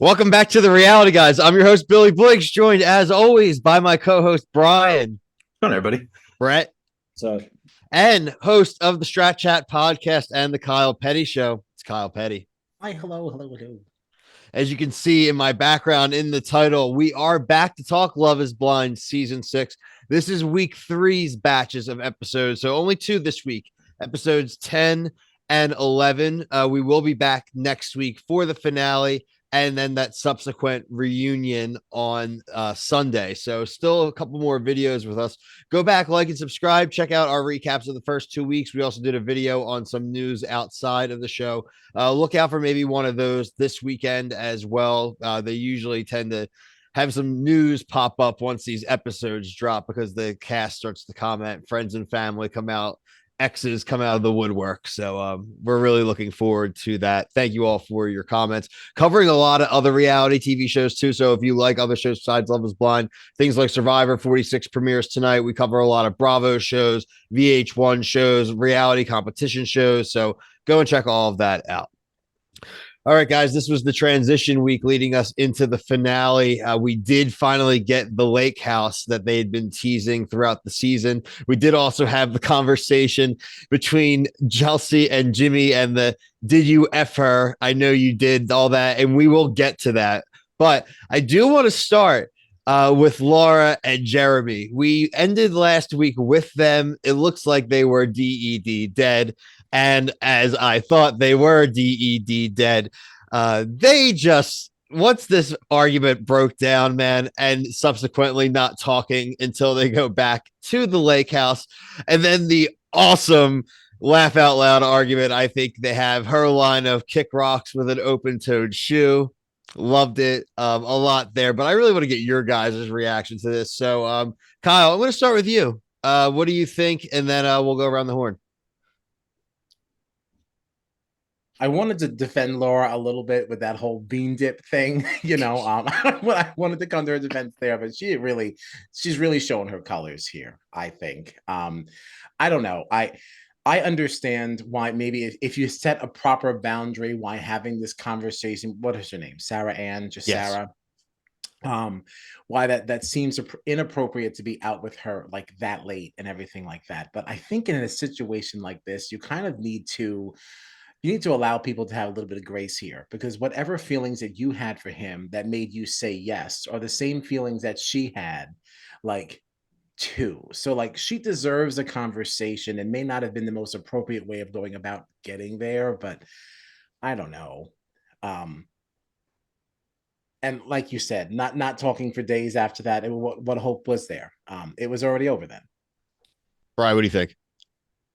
Welcome back to the Reality Guys. I'm your host, Billy Blinks, joined as always by my co-host, Brian, Come on, everybody. Brett, So and host of the Strat Chat podcast and the Kyle Petty Show. It's Kyle Petty. hi, hello. As you can see in my background in the title, we are back to talk Love is Blind season 6. This is week 3's batches of episodes, so only 2 this week, episodes 10 and 11. We will be back next week for the finale and then that subsequent reunion on Sunday. So still a couple more videos with us. Go back, like, and subscribe. Check out our recaps of the first 2 weeks. We also did a video on some news outside of the show. Look out for maybe one of those this weekend as well. They usually tend to have some news pop up once these episodes drop because the cast starts to comment, friends and family come out, exes come out of the woodwork. So we're really looking forward to that. Thank you all for your comments. Covering a lot of other reality TV shows too. So if you like other shows besides Love is Blind, things like Survivor 46 premieres tonight. We cover a lot of Bravo shows, VH1 shows, reality competition shows. So go and check all of that out. All right, guys, this was the transition week leading us into the finale. We did finally get the lake house that they had been teasing throughout the season. We did also have the conversation between Chelsea and Jimmy and the did you F her? I know you did all that, and we will get to that. But I do want to start with Laura and Jeremy. We ended last week with them. It looks like they were DED dead. And as I thought they were DED dead, they just, once this argument broke down, man, and subsequently not talking until they go back to the lake house, and then the awesome laugh out loud argument. I think they have her line of kick rocks with an open toed shoe. Loved it a lot there, but I really want to get your guys' reaction to this. So, Kyle, I'm going to start with you. What do you think? And then we'll go around the horn. I wanted to defend Laura a little bit with that whole bean dip thing, I wanted to come to her defense there, but she's really showing her colors here, I think. I don't know. I understand why maybe if you set a proper boundary, why having this conversation, what is her name? Sarah Ann, just Yes. Sarah. Why that seems inappropriate to be out with her like that late and everything like that. But I think in a situation like this, you kind of need to allow people to have a little bit of grace here, because whatever feelings that you had for him that made you say yes are the same feelings that she had, like, too. So like, she deserves a conversation, and may not have been the most appropriate way of going about getting there, but I don't know. And like you said, not talking for days after that, what hope was there? It was already over then. Brian, what do you think?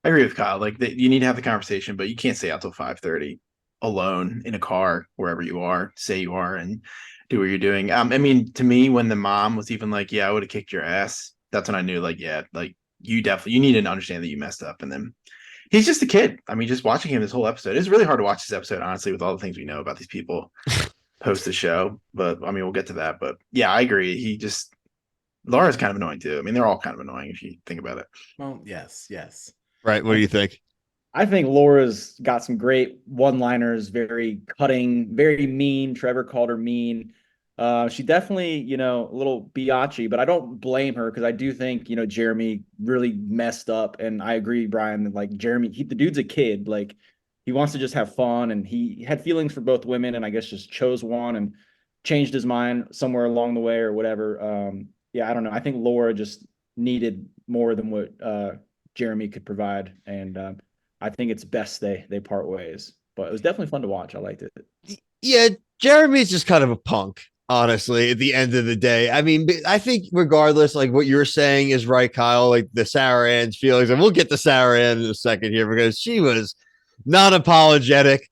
I agree with Kyle. Like, you need to have the conversation, but you can't stay out till 5:30 alone in a car wherever you are. Say you are and do what you're doing. I mean, to me, when the mom was even like, "Yeah, I would have kicked your ass," that's when I knew, like, yeah, like you need to understand that you messed up. And then he's just a kid. I mean, just watching him this whole episode, it's really hard to watch this episode, honestly, with all the things we know about these people post the show. But I mean, we'll get to that. But yeah, I agree. Laura's kind of annoying too. I mean, they're all kind of annoying if you think about it. Well, yes. Right. What do you think? I think Laura's got some great one-liners, very cutting, very mean. Trevor called her mean. She definitely, a little biatchy, but I don't blame her, because I do think, Jeremy really messed up. And I agree, Brian, like Jeremy, the dude's a kid. Like, he wants to just have fun, and he had feelings for both women, and I guess just chose one and changed his mind somewhere along the way or whatever. Yeah, I don't know. I think Laura just needed more than what Jeremy could provide, and I think it's best they part ways. But it was definitely fun to watch. I liked it. Yeah, Jeremy's just kind of a punk, honestly, at the end of the day. I mean, I think regardless, like what you're saying is right, Kyle, like the Sarah Ann's feelings, and we'll get to Sarah Ann in a second here because she was not apologetic.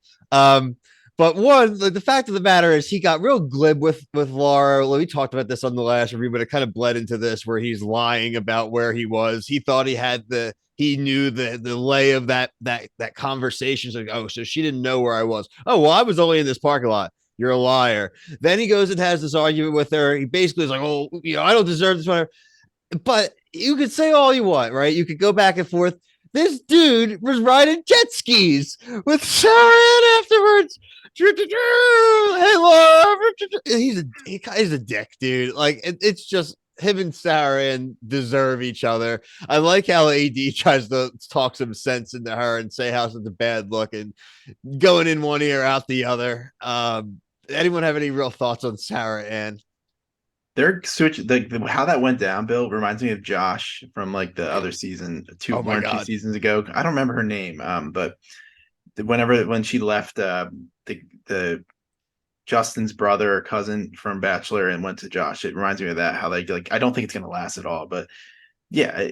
But one, the fact of the matter is he got real glib with Laura. We talked about this on the last review, but it kind of bled into this where he's lying about where he was. He thought he knew the lay of that conversation. So, oh, so she didn't know where I was. Oh, well, I was only in this parking lot. You're a liar. Then he goes and has this argument with her. He basically is like, oh, I don't deserve this. Whatever. But you could say all you want, right? You could go back and forth. This dude was riding jet skis with Sarah Ann afterwards. Hey, Laura. He's a dick, dude. Like it's just him and Sarah and deserve each other. I like how AD tries to talk some sense into her and say how it's a bad look and going in one ear out the other. Anyone have any real thoughts on Sarah Ann? Their switch, how that went down, Bill, reminds me of Josh from like the other season, Oh my one or two God. seasons ago. I don't remember her name, but when she left the Justin's brother or cousin from Bachelor and went to Josh, it reminds me of that. How they like, I don't think it's gonna last at all, but yeah,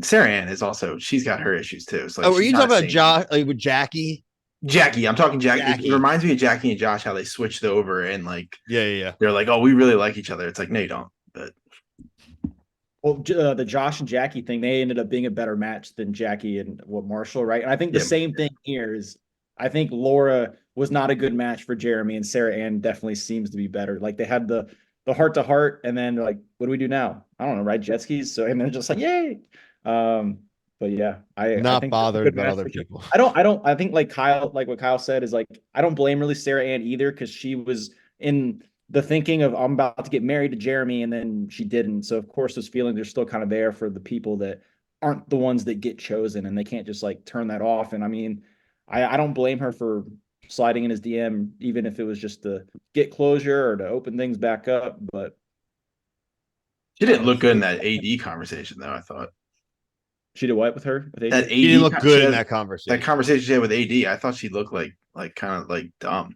Sarah Ann is also, she's got her issues too. So like, Oh, were she's you not talking a about saint. Josh with Jackie? Jackie, I'm talking Jackie. Jackie. It reminds me of Jackie and Josh, how they switched over and like Yeah. they're like, oh, we really like each other. It's like, no, you don't. But Well, the Josh and Jackie thing, they ended up being a better match than Jackie and Marshall, right? And I think the Yeah. same thing here is, I think Laura was not a good match for Jeremy, and Sarah Ann definitely seems to be better. Like they had the heart to heart, and then they're like, what do we do now? I don't know, ride jet skis. So and they're just like, yay. But yeah, I Not think that's a bothered good about match other for sure. people. I think like Kyle, like what Kyle said is like, I don't blame really Sarah Ann either, because she was in the thinking of I'm about to get married to Jeremy, and then she didn't. So of course those feelings are still kind of there for the people that aren't the ones that get chosen, and they can't just like turn that off. And I mean, I don't blame her for sliding in his DM, even if it was just to get closure or to open things back up. But she didn't look good in that AD conversation, though. I thought she did what with her? With that AD? He didn't look good in had, that that conversation. conversation she had with AD. I thought she looked like kind of like dumb.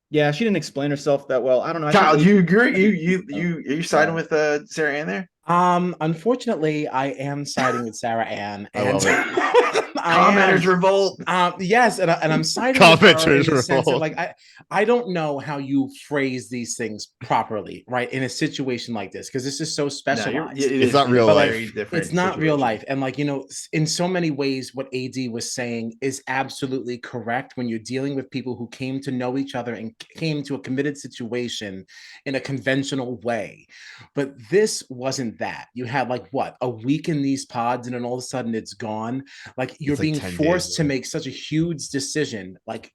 Yeah, she didn't explain herself that well. I don't know. I Kyle, think do you agree? You are you siding with Sarah Ann there? Unfortunately, I am siding with Sarah Ann, I and love it. I Commenters am. revolt. Yes, and I'm siding with her in Commenters the sense of revolt. like I don't know how you phrase these things properly, right, in a situation like this, because this is so No, specialized. It's not real But life. like, very different it's not real situation. life, and like, you know, in so many ways what AD was saying is absolutely correct when you're dealing with people who came to know each other and came to a committed situation in a conventional way. But this wasn't that. You had like what, a week in these pods, and then all of a sudden it's gone. Like you're It's like being 10 forced days, to yeah. make such a huge decision like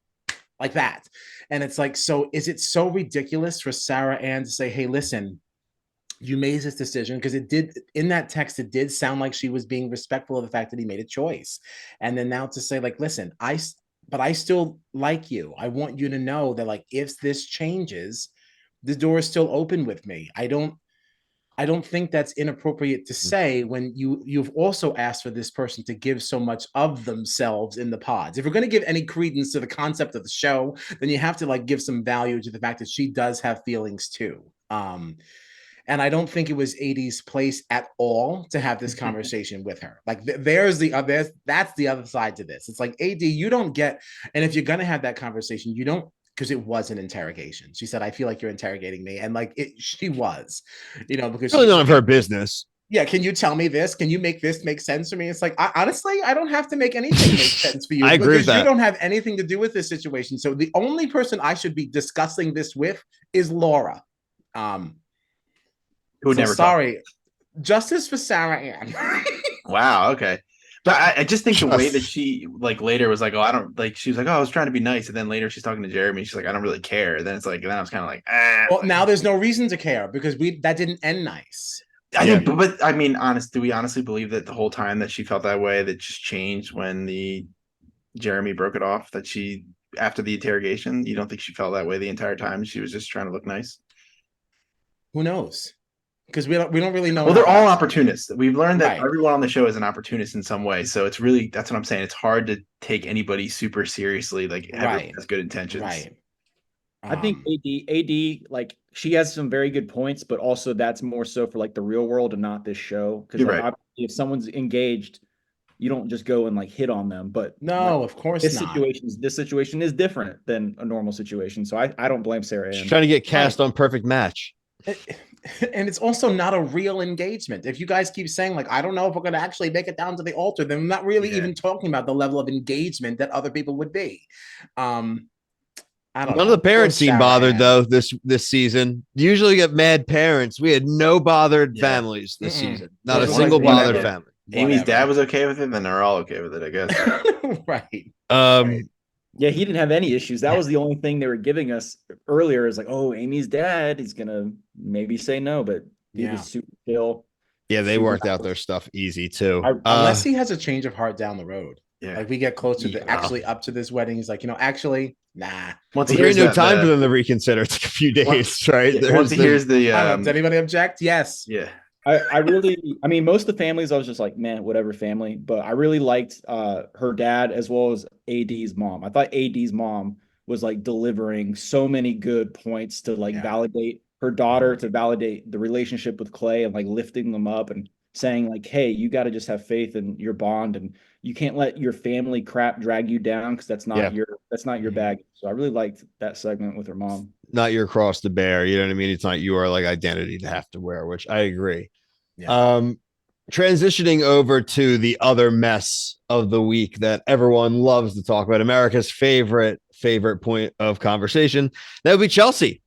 that. And it's like, so is it so ridiculous for Sarah Ann to say, hey, listen, you made this decision? Because it did, in that text, it did sound like she was being respectful of the fact that he made a choice. And then now to say, like, listen, but I still like you. I want you to know that, like, if this changes, the door is still open with me. I don't think that's inappropriate to say when you've also asked for this person to give so much of themselves in the pods. If we're going to give any credence to the concept of the show, then you have to like give some value to the fact that she does have feelings too. And I don't think it was AD's place at all to have this conversation with her. Like that's the other side to this. It's like, AD, you don't get, and if you're gonna have that conversation, you don't, because it was an interrogation. She said, I feel like you're interrogating me. And like she was, you know, because Really none of her business. yeah, can you tell me this? Can you make this make sense for me? It's like, honestly, I don't have to make anything make sense for you. I agree with because you that. don't have anything to do with this situation. So the only person I should be discussing this with is Laura. Who would So never sorry. Justice for Sarah Ann. Wow. Okay. But I just think the way that Just- she like later was like, oh, I don't like. She was like, oh, I was trying to be nice, and then later she's talking to Jeremy. She's like, I don't really care. Then it's like, then I was kind of like, ah. Well, now there's no reason to care because that didn't end nice. I Yeah. think, but I mean, do we honestly believe that the whole time that she felt that way, that just changed when the Jeremy broke it off? That she, after the interrogation, you don't think she felt that way the entire time? She was just trying to look nice. Who knows? Because we don't really know. Well, they're all else. opportunists. We've learned that Right. everyone on the show is an opportunist in some way. So it's really, that's what I'm saying. It's hard to take anybody super seriously. Like everyone Right. has good intentions. Right. I think AD, like she has some very good points, but also that's more so for like the real world and not this show. Because You're like, right. obviously, if someone's engaged, you don't just go and like hit on them. But no, like, of course this not. situation is different than a normal situation. So I don't blame Sarah She's Ann. trying to get cast on Perfect Match. And it's also not a real engagement. If you guys keep saying like, I don't know if we're going to actually make it down to the altar, then I'm not really even talking about the level of engagement that other people would be. I don't know. None of the parents Poor seem Sarah bothered Ann. though this season. Usually get mad parents. We had no bothered families this season. Not It a was single like, bothered whatever. family. Amy's Whatever. dad was okay with it, then they're all okay with it, I guess. Right. Um, Right. Yeah, he didn't have any issues. That was the only thing they were giving us earlier. Is like, oh, Amy's dad. He's gonna maybe say no, but he Yeah. was super chill. Yeah, they Super worked out their nice. stuff easy too. I Unless he has a change of heart down the road. Yeah. Like we get closer to Yeah. actually up to this wedding. He's like, actually, nah. Once Well, he there ain't hears no that, time for them to reconsider. It's like a few days, right? yeah, once he hears the I don't know. Does anybody object? Yes. yeah. I really, I mean, most of the families, I was just like, man, whatever family. But I really liked her dad as well as AD's mom. I thought AD's mom was like delivering so many good points to like Yeah. validate her daughter, to validate the relationship with Clay, and like lifting them up and saying like, hey, you got to just have faith in your bond, and you can't let your family crap drag you down, because that's Yeah. not your bag. So I really liked that segment with her mom. Not your cross to bear. You know what I mean? It's not your like identity to have to wear, which I agree. Yeah. Transitioning over to the other mess of the week that everyone loves to talk about, America's favorite point of conversation, that would be Chelsea.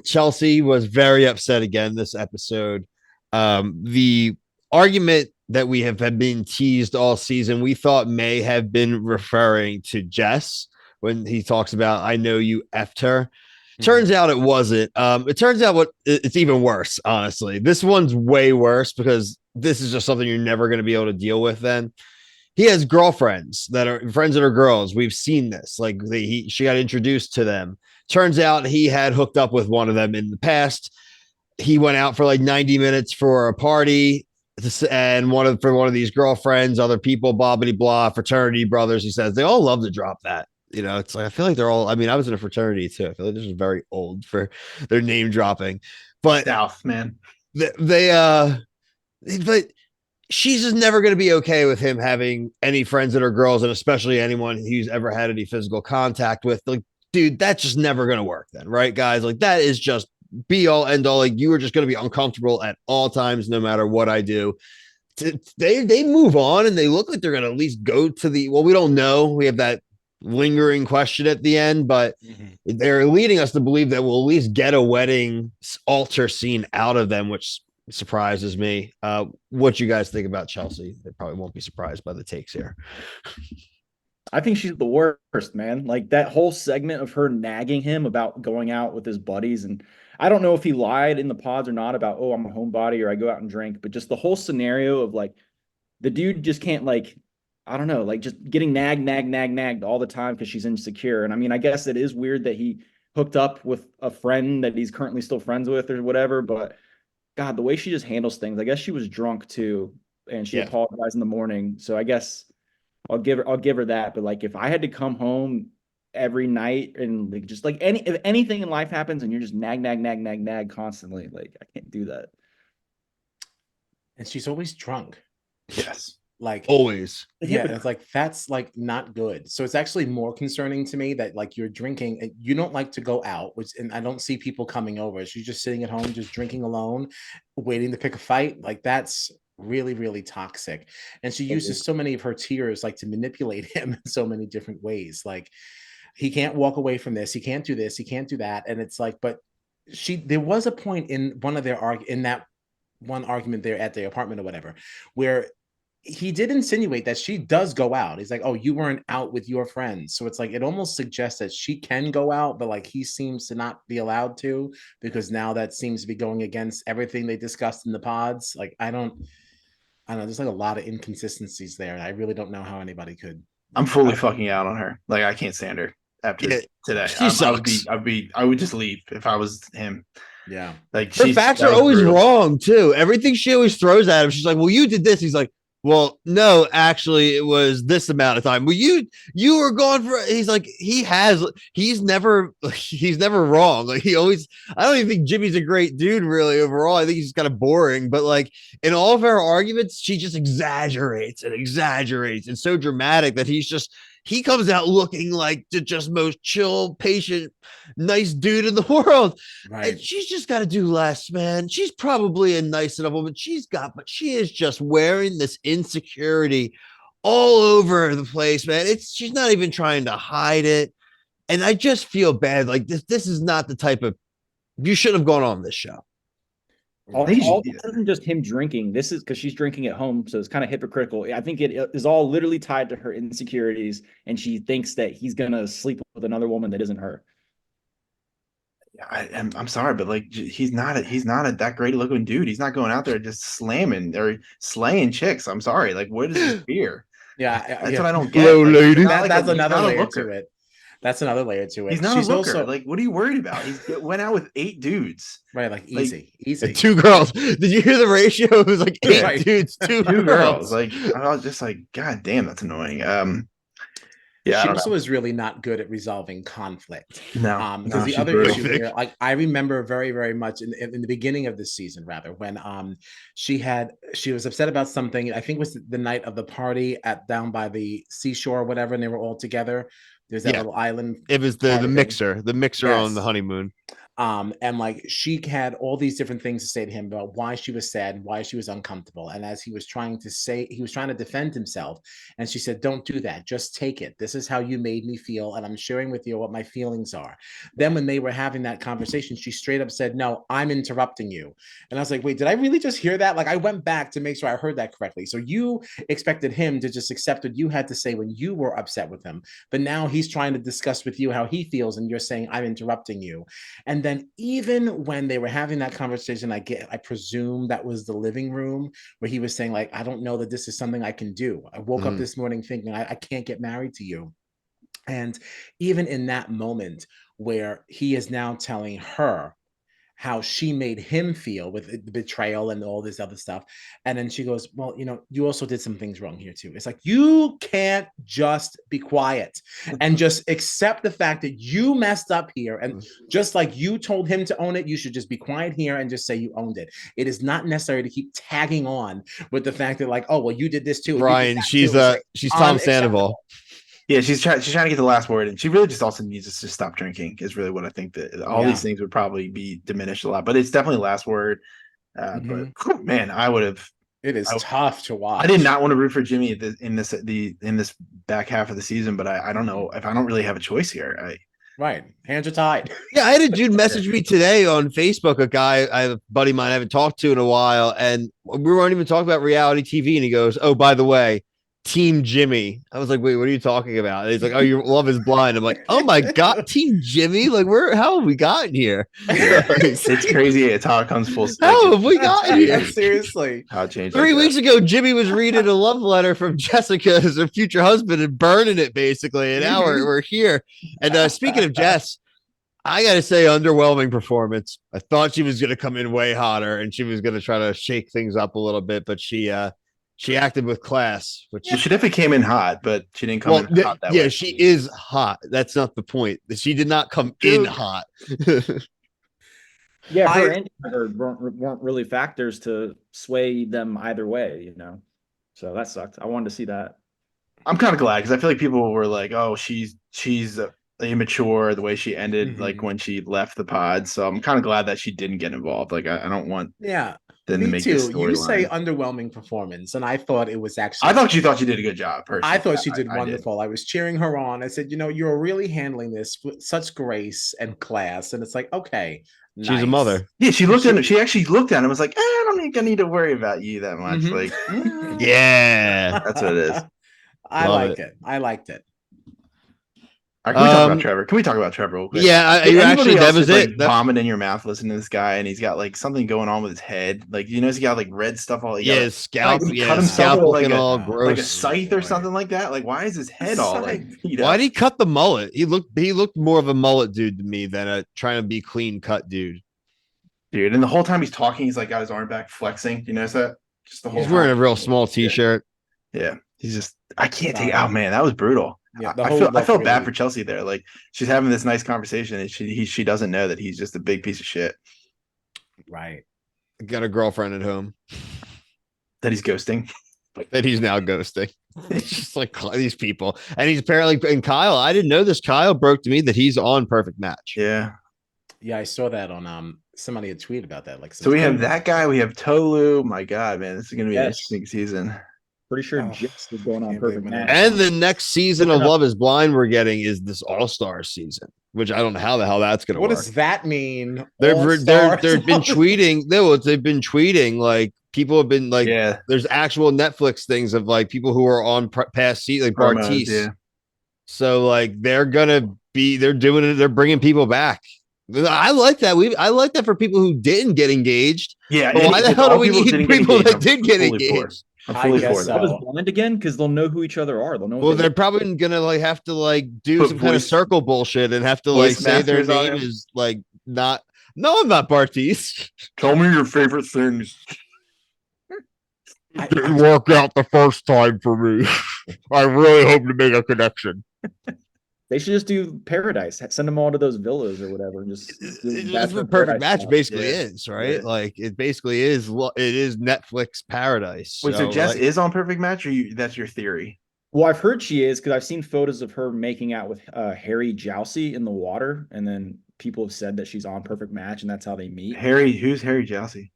Chelsea was very upset again this episode. The argument that we have been teased all season, we thought may have been referring to Jess when he talks about, I know you effed her. Turns out it wasn't. It turns out it's even worse, honestly. This one's way worse because this is just something you're never going to be able to deal with then. He has girlfriends that are friends that are girls. We've seen this. Like she got introduced to them. Turns out he had hooked up with one of them in the past. He went out for like 90 minutes for a party, and for one of these girlfriends, other people, blah blah blah, fraternity brothers. He says they all love to drop that. It's like I feel like they're all. I mean, I was in a fraternity too. I feel like this is very old for their name dropping, but South, man. but she's just never going to be okay with him having any friends that are girls, and especially anyone he's ever had any physical contact with. Like, dude, that's just never going to work then, right, guys? Like, that is just be all end all. Like, you are just going to be uncomfortable at all times, no matter what I do. They move on, and they look like they're going to at least go to the. Well, we don't know. We have that lingering question at the end, but they're leading us to believe that we'll at least get a wedding altar scene out of them, which surprises me. What you guys think about Chelsea? They probably won't be surprised by the takes here. I think she's the worst, man. Like that whole segment of her nagging him about going out with his buddies. And I don't know if he lied in the pods or not about, oh, I'm a homebody or I go out and drink, but just the whole scenario of like the dude just can't like, I don't know, like just getting nagged all the time because she's insecure. And I mean, I guess it is weird that he hooked up with a friend that he's currently still friends with or whatever, but God, the way she just handles things, I guess she was drunk too, and she apologized in the morning. So I guess I'll give her that. But like if I had to come home every night and like just like if anything in life happens and you're just nag constantly, like I can't do that. And she's always drunk. Yes. Like always. Yeah, it's like that's like not good. So it's actually more concerning to me that like you're drinking and you don't like to go out, which and I don't see people coming over. She's just sitting at home, just drinking alone, waiting to pick a fight. Like that's really, really toxic. And she uses so many of her tears like to manipulate him in so many different ways. Like he can't walk away from this, he can't do this, he can't do that. And it's like, but there was a point in one of their in that one argument there at the apartment or whatever, where he did insinuate that she does go out. He's like, oh, you weren't out with your friends. So it's like, it almost suggests that she can go out, but like he seems to not be allowed to, because now that seems to be going against everything they discussed in the pods. Like, I don't know. There's like a lot of inconsistencies there. And I really don't know how anybody could. I'm fully fucking out on her. Like I can't stand her after today. She sucks. I would just leave if I was him. Yeah. Like her facts are always wrong too. Everything she always throws at him. She's like, well, you did this. He's like, well, no, actually, it was this amount of time. Well, you were gone for. He's like, he's never wrong. Like he always. I don't even think Jimmy's a great dude, really. Overall, I think he's kind of boring. But like in all of her arguments, she just exaggerates and so dramatic that he comes out looking like the just most chill, patient, nice dude in the world. Right. And she's just got to do less, man. She's probably a nice enough woman. But she is just wearing this insecurity all over the place, man. She's not even trying to hide it. And I just feel bad. Like this is not the type of, you should have gone on this show. All this isn't just him drinking. This is because she's drinking at home, so it's kind of hypocritical. I think it is all literally tied to her insecurities, and she thinks that he's gonna sleep with another woman that isn't her. I'm sorry, but like he's not a that great looking dude. He's not going out there just slamming or slaying chicks. I'm sorry. Like, what is his fear? Yeah, That's what I don't get. Hello, Like, lady. That's another layer to it. That's another layer to it. He's not She's a looker. also Like, what are you worried about? He went out with 8 dudes. right, like easy. And 2 girls. Did you hear the ratio? It was like 8 Right. dudes, 2 2 girls. girls. Like, I was just like, God damn, that's annoying. Yeah, she also is really not good at resolving conflict. No, because the she's other brutal. issue here, like I remember very, very much in the beginning of this season, rather, when she was upset about something. I think it was the night of the party down by the seashore or whatever, and they were all together. There's that little island. It was the party mixer, on the Yes. honeymoon. And like she had all these different things to say to him about why she was sad, why she was uncomfortable. And as he was trying to defend himself. And she said, "Don't do that. Just take it. This is how you made me feel. And I'm sharing with you what my feelings are." Then when they were having that conversation, she straight up said, "No, I'm interrupting you." And I was like, wait, did I really just hear that? Like I went back to make sure I heard that correctly. So you expected him to just accept what you had to say when you were upset with him. But now he's trying to discuss with you how he feels. And you're saying, "I'm interrupting you." And then even when they were having that conversation, I presume that was the living room where he was saying, like, "I don't know that this is something I can do. I woke up this morning thinking I can't get married to you." And even in that moment where he is now telling her how she made him feel with the betrayal and all this other stuff. And then she goes, "Well, you also did some things wrong here too." It's like, you can't just be quiet and just accept the fact that you messed up here. And just like you told him to own it, you should just be quiet here and just say you owned it. It is not necessary to keep tagging on with the fact that like, "Oh, well, you did this too." Brian, she's Tom Sandoval. Yeah, she's trying to get the last word, and she really just also needs to stop drinking. Is really what I think that all these things would probably be diminished a lot, but it's definitely last word. But man, I would have. It is tough to watch. I did not want to root for Jimmy in this back half of the season, but I don't know if I don't really have a choice here. Right, hands are tied. Yeah, I had a dude message me today on Facebook. A guy, a buddy of mine I haven't talked to in a while, and we weren't even talking about reality TV. And he goes, "Oh, by the way, Team Jimmy." I was like, "Wait, what are you talking about?" And he's like, "Oh, your Love Is Blind." I'm like, "Oh my god, Team Jimmy! Like, how have we gotten here?" It's crazy. It's how it comes full circle. How have we gotten here? Seriously. How it changed. 3 weeks ago, Jimmy was reading a love letter from Jessica as her future husband and burning it basically. And now we're here. And speaking of Jess, I got to say, underwhelming performance. I thought she was going to come in way hotter and she was going to try to shake things up a little bit, but she acted with class. Which she definitely came in hot, but she didn't come in hot that way. Yeah, she is hot. That's not the point. She did not come in hot. Yeah, her and Trevor weren't really factors to sway them either way, So that sucked. I wanted to see that. I'm kind of glad because I feel like people were like, "Oh, she's immature," the way she ended, like when she left the pod. So I'm kind of glad that she didn't get involved. Like I don't want them to make this storyline. You say underwhelming performance, and I thought it was actually. I thought she did a good job. Personally, I thought she did wonderful. I was cheering her on. I said, "You're really handling this with such grace and class." And it's like, okay, nice. She's a mother. Yeah, she looked at. She actually looked at him and was like, "I don't think I need to worry about you that much." Like, yeah, that's what it is. I liked it. All right, can we talk about Trevor? Can we talk about Trevor real quick? Yeah, you actually that was it. Vomit in your mouth listening to this guy, and he's got like something going on with his head. Like he's got like red stuff all. His scalp. Cut scalp looking all gross, like a scythe or something like that. Like why is his head all like? Why did he cut the mullet? He looked more of a mullet dude to me than a trying to be clean cut dude. Dude, and the whole time he's talking, he's like got his arm back flexing. You notice that? Just the whole. He's wearing a real small t-shirt. Yeah, he's just. I can't take. Oh man, that was brutal. Yeah, I felt bad for Chelsea there. Like she's having this nice conversation, and she doesn't know that he's just a big piece of shit. Right. Got a girlfriend at home that he's ghosting. That he's now ghosting. It's just like these people, and he's apparently. And Kyle, I didn't know this. Kyle broke to me that he's on Perfect Match. Yeah. Yeah, I saw that on somebody had tweeted about that. Like, so we have that guy. We have Tolu. My God, man, this is gonna be an interesting season. Pretty sure Oh, Jess is going on can't believe perfect my name match. And the next season of Looking up- Love is Blind we're getting is this All-Star season, which I don't know how the hell that's going to What work. does that mean? They've All-Stars? been tweeting. No, they've been tweeting like people have been like, Yeah, there's actual Netflix things of like people who are on past seat like promos, Bartiz. yeah. So like they're doing it. They're bringing people back. I like that. I like that for people who didn't get engaged. Yeah, But why the hell do we need people that did get engaged? I'm I fully guess for so. that. Love is Blind again because they'll know who each other are. They'll know. What Well, they they're look probably gonna like have to like do Put some kind of voice- circle bullshit and have to like voice say their masters on name him. is like not. No, I'm not Bartiz. Tell me your favorite things. Didn't work out the first time for me. I really hope to make a connection. They should just do Paradise. Send them all to those villas or whatever. And just do That's Bachelor what Perfect Paradise Match style. basically Yeah. is, right? Yeah. Like it basically is. It is Netflix paradise. Wait, so Jess like, is on Perfect Match, or that's your theory? Well, I've heard she is because I've seen photos of her making out with Harry Jousey in the water, and then people have said that she's on Perfect Match, and that's how they meet. Who's Harry Jousey?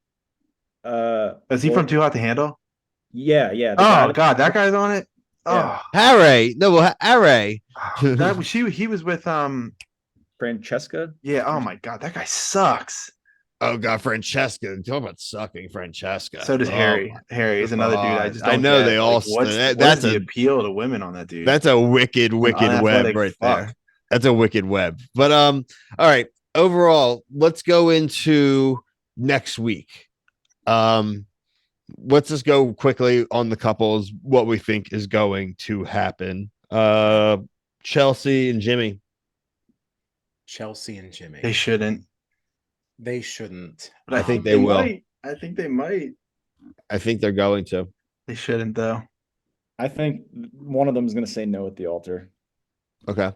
Is he well, from Too Hot to Handle? Yeah, yeah. Oh God, that guy's on it. Yeah. Oh, Harry. No, well, Harry. that was he was with Francesca. yeah. Oh my God, that guy sucks. Oh God, Francesca. Talk about sucking Francesca. So does Oh, Harry. Harry is another dude. I just I don't know get. they all. What's that's the a appeal to women on that dude? that's a wicked web unathletic right fuck. there. That's a wicked web. But all right. Overall, let's go into next week. Let's just go quickly on the couples, what we think is going to happen. Chelsea and Jimmy. Chelsea and Jimmy. They shouldn't. They shouldn't. I think they will. Might. I think they might. I think they're going to. They shouldn't though. I think one of them is going to say no at the altar. Okay.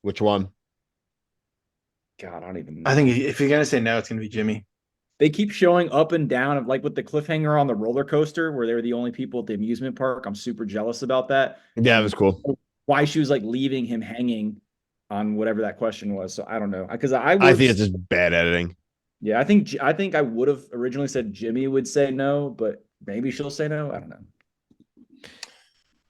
Which one? God, I don't even know. I think if you're gonna say no, it's gonna be Jimmy. They keep showing up and down of like with the cliffhanger on the roller coaster where they were the only people at the amusement park. I'm super jealous about that. Yeah, it was cool. Why she was like leaving him hanging on whatever that question was. So I don't know. Because I think it's just bad editing. Yeah, I think I would have originally said Jimmy would say no, but maybe she'll say no. I don't know.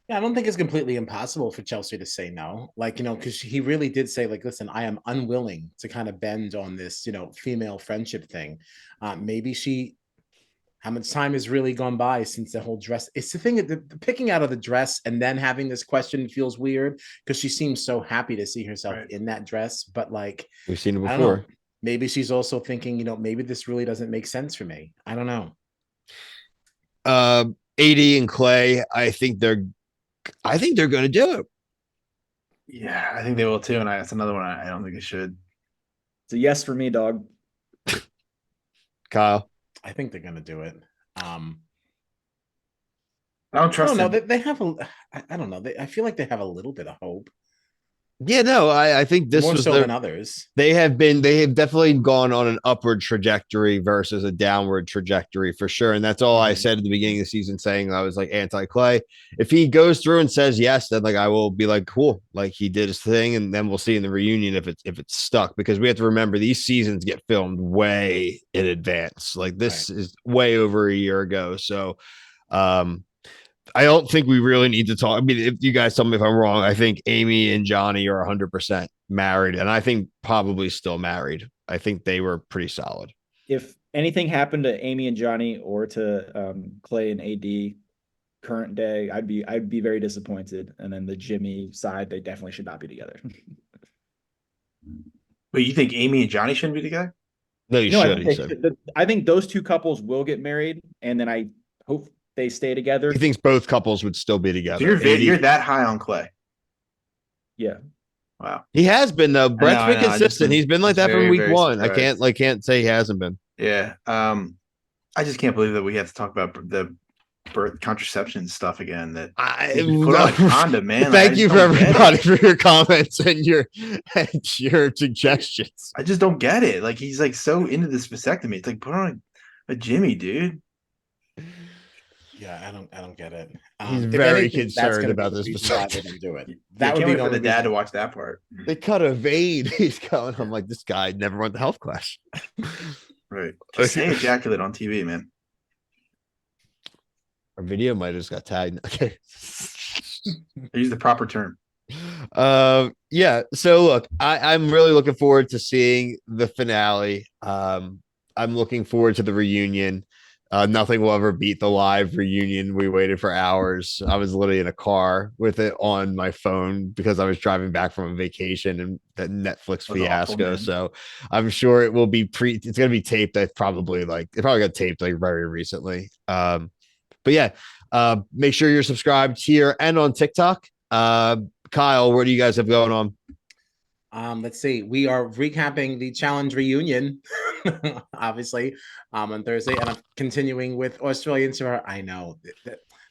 Yeah, I don't think it's completely impossible for Chelsea to say no. Like, because he really did say, like, listen, I am unwilling to kind of bend on this, female friendship thing. Maybe how much time has really gone by since the whole dress? It's the thing, the picking out of the dress and then having this question feels weird because she seems so happy to see herself in that dress. But like, we've seen it I don't know. before. Maybe she's also thinking, maybe this really doesn't make sense for me. I don't know. AD and Clay, I think they're going to do it. Yeah, I think they will too. And that's another one I don't think it should. It's a yes for me, dog. Kyle. I think they're going to do it. I don't trust them. them. They have I don't know. I feel like they have a little bit of hope. Yeah, no, I think this more was so than others. They have definitely gone on an upward trajectory versus a downward trajectory for sure. And that's all I said at the beginning of the season, saying I was like anti-Clay. If he goes through and says yes, then like I will be like, cool, like he did his thing, and then we'll see in the reunion if it's stuck, because we have to remember these seasons get filmed way in advance. Like this is way over a year ago. So I don't think we really need to talk. I mean, if you guys tell me if I'm wrong, I think Amy and Johnny are 100% married, and I think probably still married. I think they were pretty solid. If anything happened to Amy and Johnny or to Clay and AD current day, I'd be very disappointed. And then the Jimmy side, they definitely should not be together. But you think Amy and Johnny shouldn't be together? No, you should. I think those two couples will get married, and then I hope they stay together. He thinks both couples would still be together. So you're that high on Clay. Yeah. Wow. He has been though. Brett's been consistent. He's been like that from week one. Surprised. I can't say he hasn't been. Yeah. I just can't believe that we have to talk about the birth contraception stuff again. That put on a condom, man. Thank you for everybody for your comments and your suggestions. I just don't get it. Like he's like so into this vasectomy. It's like put on a Jimmy, dude. Yeah, I don't get it. He's very concerned about this. Do it. That would be for the dad to watch that part. They cut a vein. He's going. I'm like, this guy never went to health class. Right. Just say ejaculate on TV, man. Our video might have just got tagged. Okay. Use the proper term. Yeah. So look, I'm really looking forward to seeing the finale. I'm looking forward to the reunion. Nothing will ever beat the live reunion. We waited for hours. I was literally in a car with it on my phone because I was driving back from a vacation and that Netflix That was awful, fiasco. man. So I'm sure it will be it's gonna be taped. It probably got taped like very recently. But yeah, make sure you're subscribed here and on TikTok. Kyle, what do you guys have going on? Let's see. We are recapping the challenge reunion, obviously, on Thursday, and I'm continuing with Australian Survivor. I know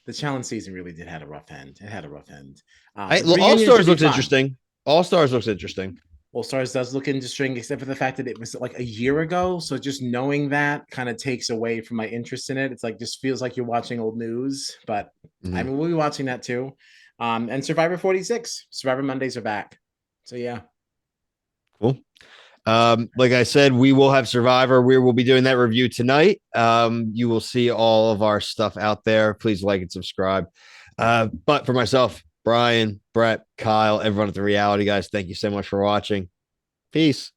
the challenge season really did had a rough end. It had a rough end. But the All reunion should Stars be looks fun. interesting. All Stars looks interesting. All Stars does look interesting, except for the fact that it was like a year ago. So just knowing that kind of takes away from my interest in it. It's like just feels like you're watching old news. But I mean, we'll be watching that too. And Survivor 46, Survivor Mondays are back. So yeah. Cool. Like I said, we will have Survivor. We will be doing that review tonight. You will see all of our stuff out there. Please like and subscribe. But for myself, Brian, Brett, Kyle, everyone at the reality guys, thank you so much for watching. Peace.